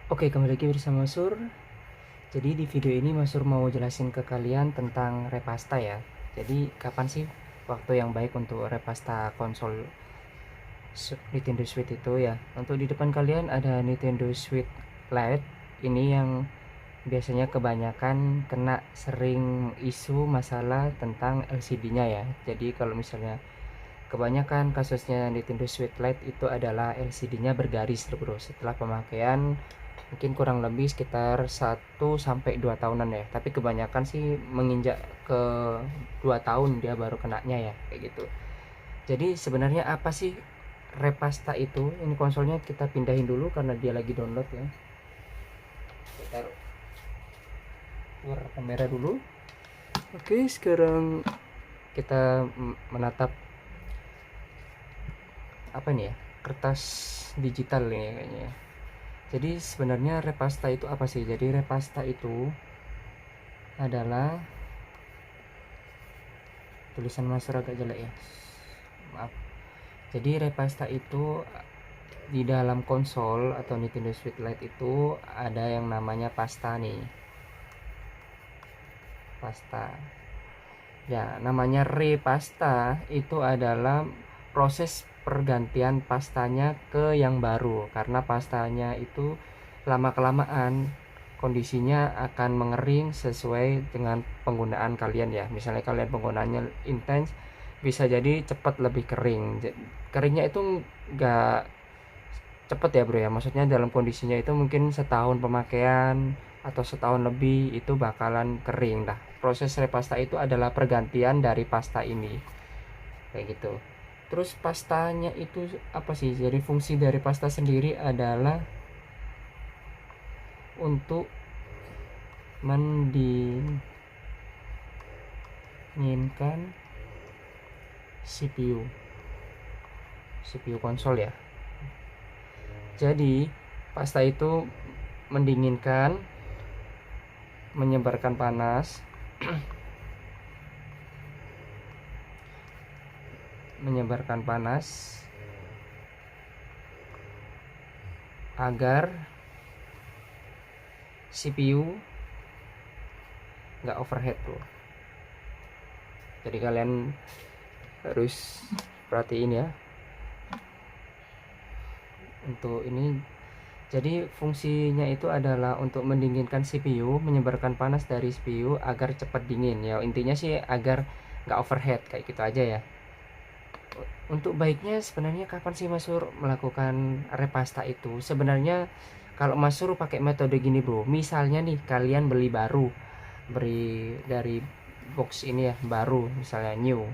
Oke, kembali lagi bersama Sur. Jadi di video ini Mas Sur mau jelasin ke kalian tentang repasta ya. Jadi kapan sih waktu yang baik untuk repasta konsol Nintendo Switch itu ya? Untuk di depan kalian ada Nintendo Switch Lite. Ini yang biasanya kebanyakan kena sering isu masalah tentang LCD-nya ya. Jadi kalau misalnya kebanyakan kasusnya Nintendo Switch Lite itu adalah LCD-nya bergaris bro, setelah pemakaian mungkin kurang lebih sekitar 1 sampai 2 tahunan ya, tapi kebanyakan sih menginjak ke 2 tahun dia baru kenanya ya kayak gitu. Jadi sebenarnya apa sih repasta itu? Ini konsolnya kita pindahin dulu karena dia lagi download ya. Kita keluar kamera dulu. Oke, sekarang kita menatap apa nih ya, kertas digital ini kayaknya ya. Jadi sebenarnya repasta itu apa sih? Jadi repasta itu adalah, tulisan master agak jelek ya, maaf. Jadi repasta itu di dalam konsol atau Nintendo Switch Lite itu ada yang namanya pasta nih, pasta ya. Namanya repasta itu adalah proses pergantian pastanya ke yang baru, karena pastanya itu lama kelamaan kondisinya akan mengering sesuai dengan penggunaan kalian ya. Misalnya kalian penggunaannya intens, bisa jadi cepat lebih kering. Keringnya itu enggak cepet ya bro ya, maksudnya dalam kondisinya itu mungkin setahun pemakaian atau setahun lebih itu bakalan kering. Nah, proses repasta itu adalah pergantian dari pasta ini kayak gitu. Terus pastanya itu apa sih? Jadi fungsi dari pasta sendiri adalah untuk mendinginkan CPU konsol ya. Jadi pasta itu mendinginkan, menyebarkan panas menyebarkan panas agar CPU nggak overheat bro. Jadi kalian harus perhatiin ya untuk ini. Jadi fungsinya itu adalah untuk mendinginkan CPU, menyebarkan panas dari CPU agar cepat dingin ya. Intinya sih agar nggak overheat kayak gitu aja ya. Untuk baiknya sebenarnya kapan sih Mas Sur melakukan repasta itu? Sebenarnya kalau Mas Sur pakai metode gini bro, misalnya nih kalian beli baru, beli dari box ini ya, baru misalnya new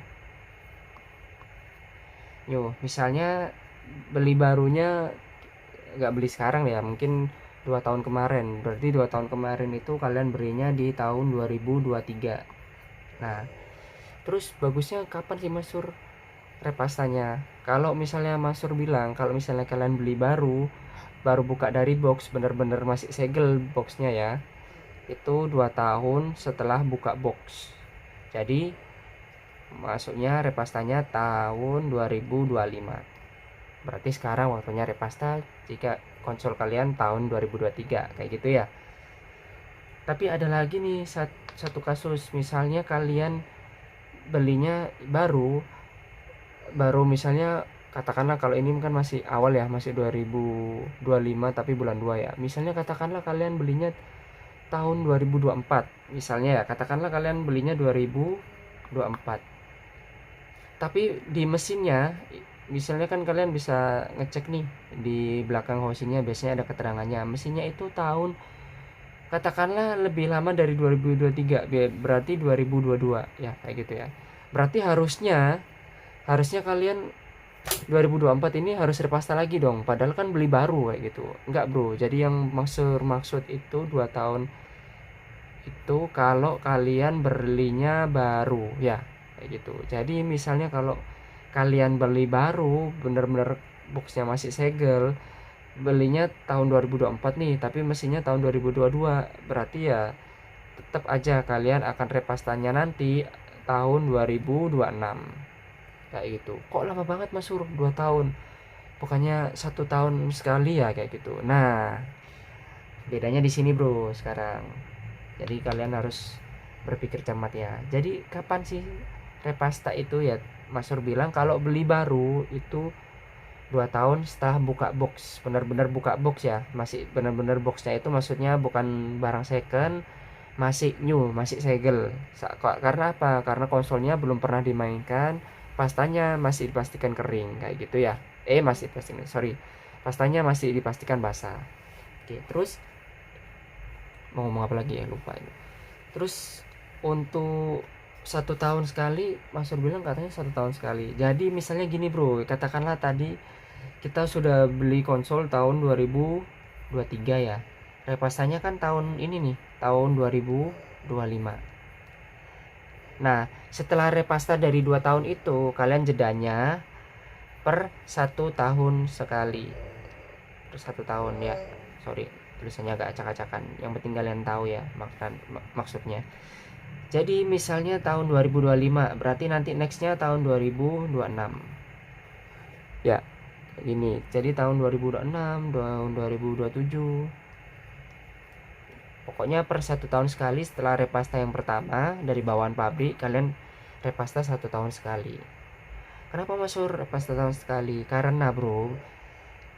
misalnya beli barunya nggak beli sekarang ya, mungkin 2 tahun kemarin. Berarti 2 tahun kemarin itu kalian belinya di tahun 2023. Nah, terus bagusnya kapan sih Mas Sur repastanya? Kalau misalnya Mas Sur bilang kalau misalnya kalian beli baru buka dari box, bener-bener masih segel boxnya ya, itu 2 tahun setelah buka box. Jadi masuknya repastanya tahun 2025. Berarti sekarang waktunya repasta jika konsol kalian tahun 2023 kayak gitu ya. Tapi ada lagi nih satu kasus, misalnya kalian belinya baru misalnya katakanlah, kalau ini kan masih awal ya, masih 2025 tapi bulan 2 ya. Misalnya katakanlah kalian belinya tahun 2024. Misalnya ya, katakanlah kalian belinya 2024. Tapi di mesinnya, misalnya kan kalian bisa ngecek nih di belakang housingnya, biasanya ada keterangannya mesinnya itu tahun katakanlah lebih lama dari 2023, berarti 2022 ya kayak gitu ya. Berarti harusnya kalian 2024 ini harus repasta lagi dong, padahal kan beli baru kayak gitu. Enggak bro, jadi yang maksud itu 2 tahun itu kalau kalian belinya baru ya kayak gitu. Jadi misalnya kalau kalian beli baru bener-bener boxnya masih segel, belinya tahun 2024 nih tapi mesinnya tahun 2022, berarti ya tetap aja kalian akan repastanya nanti tahun 2026 kayak gitu. Kok lama banget Mas Sur 2 tahun, pokoknya 1 tahun sekali ya kayak gitu. Nah, Bedanya di sini bro sekarang. Jadi kalian harus berpikir cermat ya. Jadi kapan sih repasta itu ya? Mas Sur bilang kalau beli baru itu 2 tahun setelah buka box, benar-benar buka box ya, masih benar-benar boxnya itu maksudnya bukan barang second, masih new, masih segel. Karena apa? Karena konsolnya belum pernah dimainkan, pastanya masih dipastikan kering kayak gitu ya. Masih dipastikan, sorry, pastanya masih dipastikan basah. Oke, terus mau ngomong apa lagi ya, lupa ini. Terus untuk 1 tahun sekali, Mas Sur bilang katanya 1 tahun sekali. Jadi misalnya gini bro, katakanlah tadi kita sudah beli konsol tahun 2023 ya. Repastanya kan tahun ini nih, tahun 2025. Nah, setelah repasta dari 2 tahun itu, kalian jedanya per 1 tahun sekali. Per 1 tahun ya. Sorry, tulisannya agak acak-acakan. Yang penting kalian tahu ya maksudnya. Jadi misalnya tahun 2025, berarti nanti nextnya tahun 2026. Ya, gini. Jadi tahun 2026, tahun 2027. Pokoknya per 1 tahun sekali setelah repasta yang pertama dari bawaan pabrik, kalian repasta 1 tahun sekali. Kenapa masuk repasta tahun sekali? Karena bro,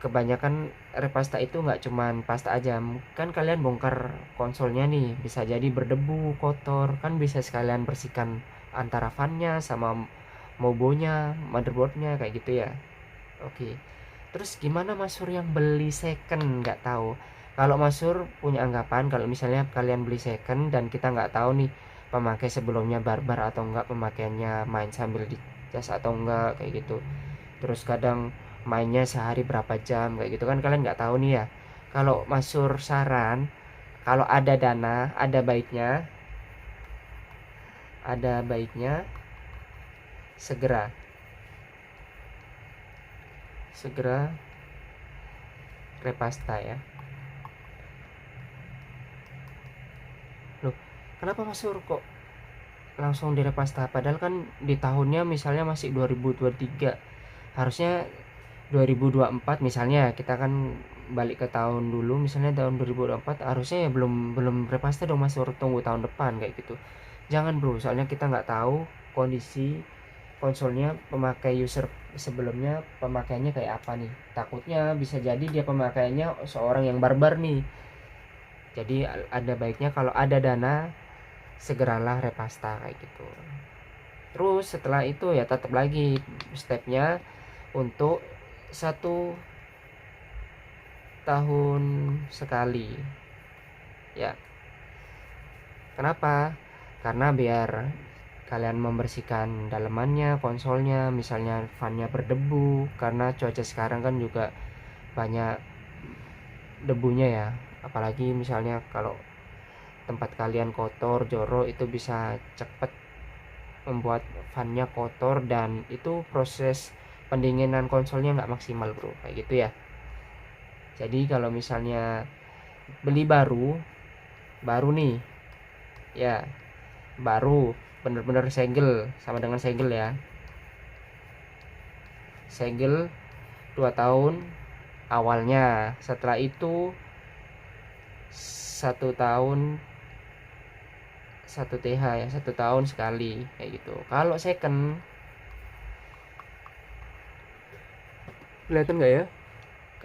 kebanyakan repasta itu nggak cuman pasta aja. Kan kalian bongkar konsolnya nih, bisa jadi berdebu, kotor, kan bisa sekalian bersihkan antara fan-nya sama mobonya, motherboardnya kayak gitu ya. Oke. Terus gimana Mas Sur yang beli second nggak tahu? Kalau Mas Sur punya anggapan kalau misalnya kalian beli second dan kita nggak tahu nih pemakai sebelumnya barbar atau enggak, pemakaiannya main sambil dicas atau enggak kayak gitu. Terus kadang mainnya sehari berapa jam kayak gitu kan kalian nggak tahu nih ya. Kalau Mas Sur saran, kalau ada baiknya segera segera repasta ya. Loh, kenapa Mas Sur kok langsung direpasta? Padahal kan di tahunnya misalnya masih 2023. Harusnya 2024 misalnya, kita kan balik ke tahun dulu, misalnya tahun 2024 harusnya ya belum belum repasta dong Mas Sur, tunggu tahun depan kayak gitu. Jangan bro, soalnya kita nggak tahu kondisi konsolnya pemakai user sebelumnya pemakaiannya kayak apa nih. Takutnya bisa jadi dia pemakaiannya seorang yang barbar nih. Jadi ada baiknya kalau ada dana segeralah repasta kayak gitu. Terus setelah itu ya tetap lagi stepnya untuk 1 tahun sekali ya. Kenapa? Karena biar kalian membersihkan dalemannya, konsolnya, misalnya fan-nya berdebu, karena cuaca sekarang kan juga banyak debunya ya. Apalagi misalnya kalau tempat kalian kotor, jorok, itu bisa cepet membuat fan-nya kotor dan itu proses pendinginan konsolnya nggak maksimal bro, kayak gitu ya. Jadi kalau misalnya beli baru nih ya, baru bener-bener segel, sama dengan segel ya, segel 2 tahun awalnya, setelah itu 1 tahun 1 TH ya, 1 tahun sekali kayak gitu. Kalau second, kelihatan nggak ya?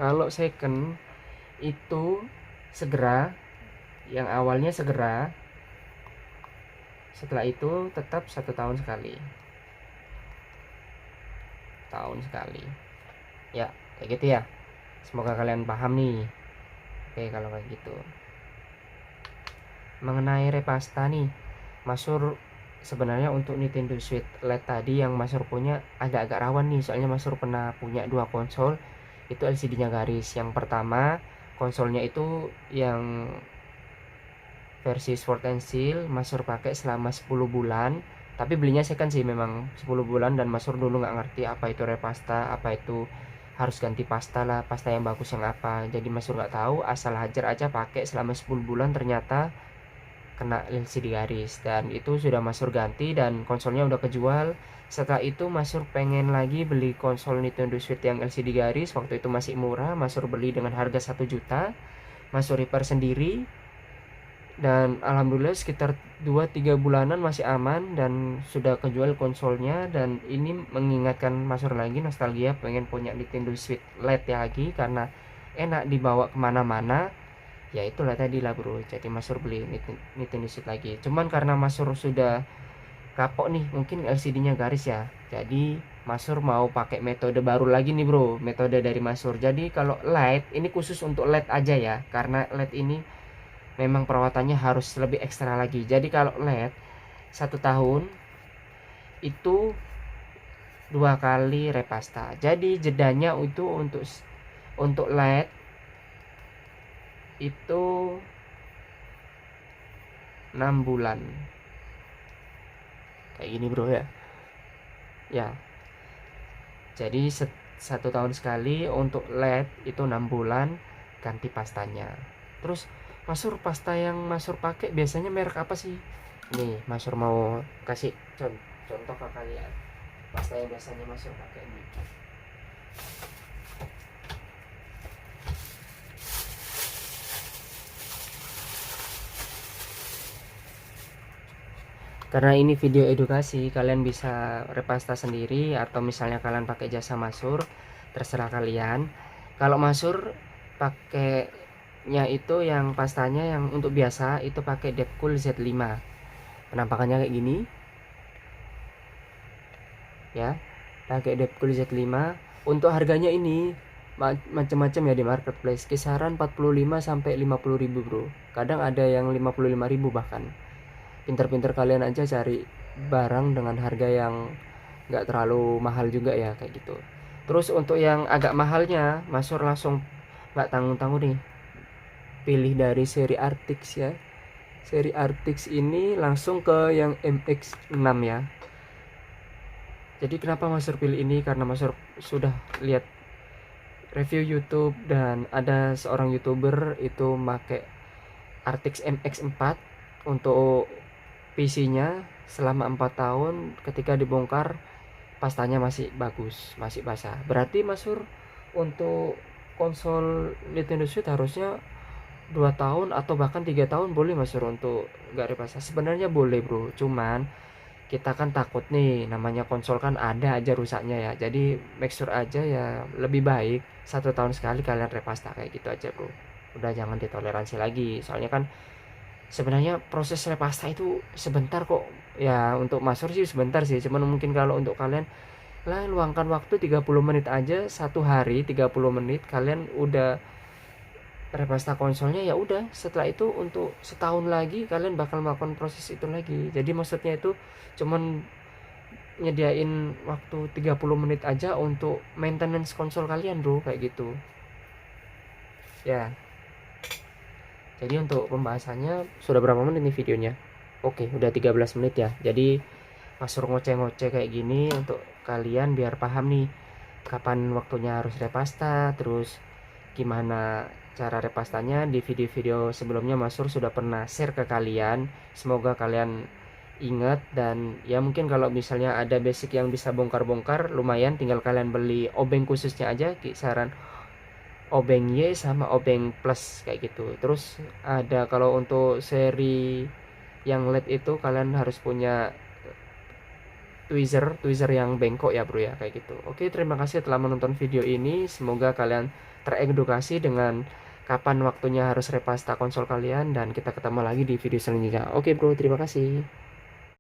Kalau second itu segera, yang awalnya segera, setelah itu tetap 1 tahun sekali, ya kayak gitu ya. Semoga kalian paham nih. Oke, kalau kayak gitu mengenai repasta nih, Mas Sur sebenarnya untuk Nintendo Switch LED tadi yang Mas Sur punya agak-agak rawan nih, soalnya Mas Sur pernah punya 2 konsol itu LCD-nya garis. Yang pertama konsolnya itu yang versi Sword and Shield Mas Sur pakai selama 10 bulan, tapi belinya second sih memang 10 bulan, dan Mas Sur dulu nggak ngerti apa itu repasta, apa itu harus ganti pasta lah, pasta yang bagus yang apa. Jadi Mas Sur nggak tahu, asal hajar aja pakai selama 10 bulan, ternyata kena LCD garis, dan itu sudah Mas Sur ganti dan konsolnya udah kejual. Setelah itu Mas Sur pengen lagi beli konsol Nintendo Switch yang LCD garis, waktu itu masih murah, Mas Sur beli dengan harga 1 juta. Masuk repair sendiri, dan alhamdulillah sekitar 2-3 bulanan masih aman dan sudah kejual konsolnya. Dan ini mengingatkan Mas Sur lagi nostalgia pengen punya Nintendo Switch LED ya lagi, karena enak dibawa kemana-mana. Ya itulah tadi lah bro, jadi Mas Sur beli Nintendo Switch lagi. Cuman karena Mas Sur sudah kapok nih, mungkin LCD-nya garis ya, jadi Mas Sur mau pakai metode baru lagi nih bro, metode dari Mas Sur. Jadi kalau LED ini khusus untuk LED aja ya, karena LED ini memang perawatannya harus lebih ekstra lagi. Jadi kalau LED 1 tahun itu 2 kali repasta. Jadi jedanya itu untuk LED itu 6 bulan. Kayak gini bro ya. Ya. Jadi 1 tahun sekali untuk LED itu 6 bulan ganti pastanya. Terus Mas Sur, pasta yang Mas Sur pakai biasanya merek apa sih? Nih, Mas Sur mau kasih contoh ke kalian. Pasta yang biasanya Mas Sur pakai nih. Karena ini video edukasi, kalian bisa repasta sendiri atau misalnya kalian pakai jasa Mas Sur, terserah kalian. Kalau Mas Sur pakainya itu yang pastanya yang untuk biasa itu pakai Deepcool Z5. Penampakannya kayak gini. Ya, pakai Deepcool Z5. Untuk harganya ini macam-macam ya di marketplace, kisaran 45 sampai 50.000 bro. Kadang ada yang 55.000 bahkan. Pinter-pinter kalian aja cari barang dengan harga yang nggak terlalu mahal juga ya kayak gitu. Terus untuk yang agak mahalnya, Mas Sur langsung nggak tanggung-tanggung nih, pilih dari seri Artix ya. Seri Artix ini langsung ke yang MX6 ya. Jadi kenapa Mas Sur pilih ini? Karena Mas Sur sudah lihat review YouTube dan ada seorang YouTuber itu pakai Artix MX4 untuk PC-nya selama 4 tahun. Ketika dibongkar pastanya masih bagus, masih basah. Berarti Mas Sur untuk konsol Nintendo Switch harusnya 2 tahun atau bahkan 3 tahun boleh Mas Sur untuk nggak repasta. Sebenarnya boleh bro, cuman kita kan takut nih, namanya konsol kan ada aja rusaknya ya. Jadi make sure aja ya, lebih baik 1 tahun sekali kalian repasta kayak gitu aja bro. Udah jangan ditoleransi lagi, soalnya kan sebenarnya proses repasta itu sebentar kok ya. Untuk Mas Sur sih sebentar sih, cuman mungkin kalau untuk kalian lah luangkan waktu 30 menit aja, 1 hari 30 menit kalian udah repasta konsolnya. Ya udah, setelah itu untuk setahun lagi kalian bakal melakukan proses itu lagi. Jadi maksudnya itu cuman nyediain waktu 30 menit aja untuk maintenance konsol kalian bro, kayak gitu ya. Jadi untuk pembahasannya sudah berapa menit nih videonya? Oke, udah 13 menit ya. Jadi Mas Sur ngoceh-ngoceh kayak gini untuk kalian biar paham nih kapan waktunya harus repasta, terus gimana cara repastanya. Di video-video sebelumnya Mas Sur sudah pernah share ke kalian. Semoga kalian ingat, dan ya mungkin kalau misalnya ada basic yang bisa bongkar-bongkar lumayan, tinggal kalian beli obeng khususnya aja, kisaran obeng Y sama obeng plus kayak gitu. Terus ada kalau untuk seri yang LED itu kalian harus punya tweezer yang bengkok ya bro ya, kayak gitu. Oke, terima kasih telah menonton video ini. Semoga kalian teredukasi dengan kapan waktunya harus repasta konsol kalian, dan kita ketemu lagi di video selanjutnya. Oke bro, terima kasih.